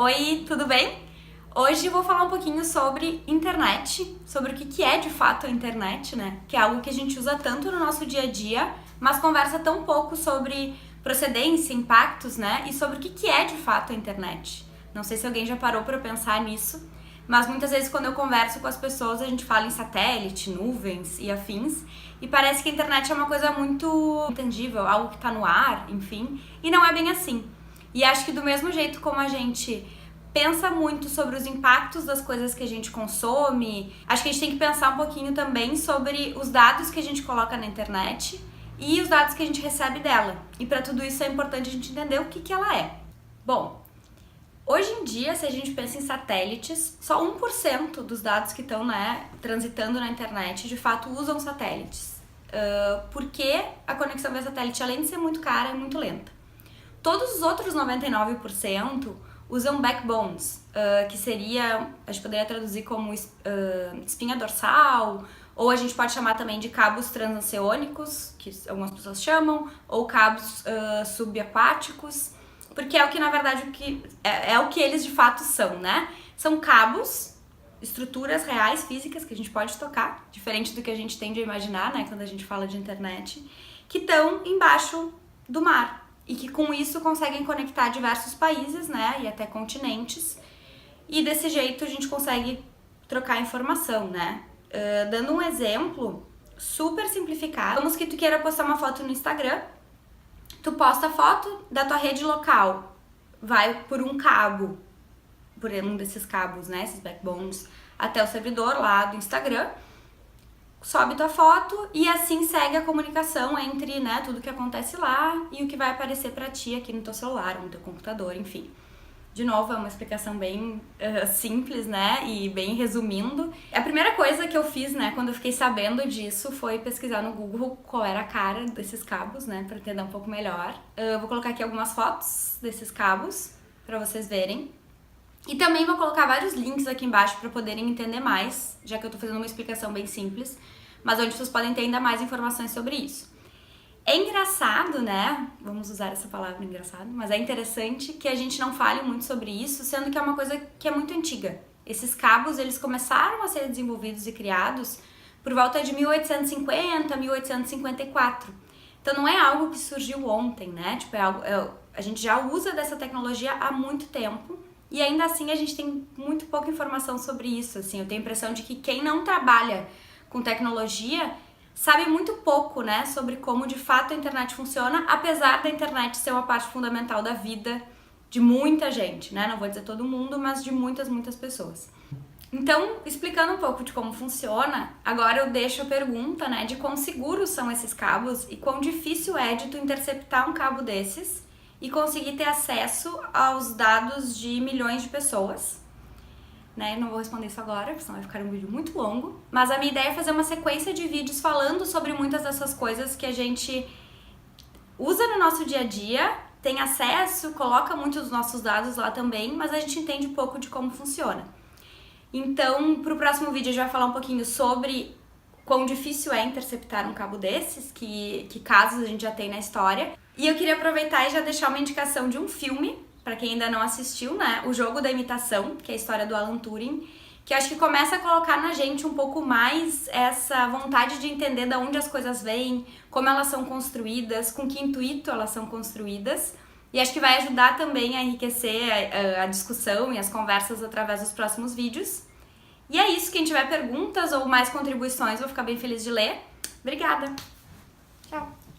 Oi, tudo bem? Hoje eu vou falar um pouquinho sobre internet, sobre o que é de fato a internet, né? Que é algo que a gente usa tanto no nosso dia a dia, mas conversa tão pouco sobre procedência, impactos, né? E sobre o que é de fato a internet. Não sei se alguém já parou para pensar nisso, mas muitas vezes quando eu converso com as pessoas a gente fala em satélite, nuvens e afins, e parece que a internet é uma coisa muito intangível, algo que está no ar, enfim, e não é bem assim. E acho que do mesmo jeito como a gente pensa muito sobre os impactos das coisas que a gente consome, acho que a gente tem que pensar um pouquinho também sobre os dados que a gente coloca na internet e os dados que a gente recebe dela. E para tudo isso é importante a gente entender o que ela é. Bom, hoje em dia, se a gente pensa em satélites, só 1% dos dados que estão transitando na internet de fato usam satélites. Porque a conexão via satélite, além de ser muito cara, é muito lenta. Todos os outros 99% usam backbones, que seria, a gente poderia traduzir como espinha dorsal, ou a gente pode chamar também de cabos transoceânicos, que algumas pessoas chamam, ou cabos subaquáticos, porque é o que, na verdade, é o que eles de fato são, né? São cabos, estruturas reais, físicas, que a gente pode tocar, diferente do que a gente tende a imaginar, né, quando a gente fala de internet, que estão embaixo do mar. E que com isso conseguem conectar diversos países, né, e até continentes, e desse jeito a gente consegue trocar informação, né. Dando um exemplo super simplificado, vamos que tu queira postar uma foto no Instagram, tu posta a foto da tua rede local, vai por um cabo, por um desses cabos, né, esses backbones, até o servidor lá do Instagram, sobe tua foto e assim segue a comunicação entre, né, tudo que acontece lá e o que vai aparecer pra ti aqui no teu celular, ou no teu computador, enfim. De novo, é uma explicação bem simples, né, e bem resumindo. A primeira coisa que eu fiz, né, quando eu fiquei sabendo disso, foi pesquisar no Google qual era a cara desses cabos, né, pra entender um pouco melhor. Eu vou colocar aqui algumas fotos desses cabos pra vocês verem. E também vou colocar vários links aqui embaixo para poderem entender mais, já que eu tô fazendo uma explicação bem simples, mas onde vocês podem ter ainda mais informações sobre isso. É engraçado, né? Vamos usar essa palavra engraçado, mas é interessante que a gente não fale muito sobre isso, sendo que é uma coisa que é muito antiga. Esses cabos, eles começaram a ser desenvolvidos e criados por volta de 1850, 1854. Então não é algo que surgiu ontem, né? Tipo, a gente já usa dessa tecnologia há muito tempo. E ainda assim a gente tem muito pouca informação sobre isso, assim, eu tenho a impressão de que quem não trabalha com tecnologia sabe muito pouco, né, sobre como de fato a internet funciona, apesar da internet ser uma parte fundamental da vida de muita gente, né, não vou dizer todo mundo, mas de muitas pessoas. Então, explicando um pouco de como funciona, agora eu deixo a pergunta, né, de quão seguros são esses cabos e quão difícil é de tu interceptar um cabo desses e conseguir ter acesso aos dados de milhões de pessoas, né? Não vou responder isso agora, porque senão vai ficar um vídeo muito longo, mas a minha ideia é fazer uma sequência de vídeos falando sobre muitas dessas coisas que a gente usa no nosso dia a dia, tem acesso, coloca muitos dos nossos dados lá também, mas a gente entende um pouco de como funciona. Então, pro próximo vídeo a gente vai falar um pouquinho sobre quão difícil é interceptar um cabo desses, que casos a gente já tem na história. E eu queria aproveitar e já deixar uma indicação de um filme, para quem ainda não assistiu, né? O Jogo da Imitação, que é a história do Alan Turing, que acho que começa a colocar na gente um pouco mais essa vontade de entender de onde as coisas vêm, como elas são construídas, com que intuito elas são construídas. E acho que vai ajudar também a enriquecer a discussão e as conversas através dos próximos vídeos. E é isso, quem tiver perguntas ou mais contribuições, vou ficar bem feliz de ler. Obrigada! Tchau!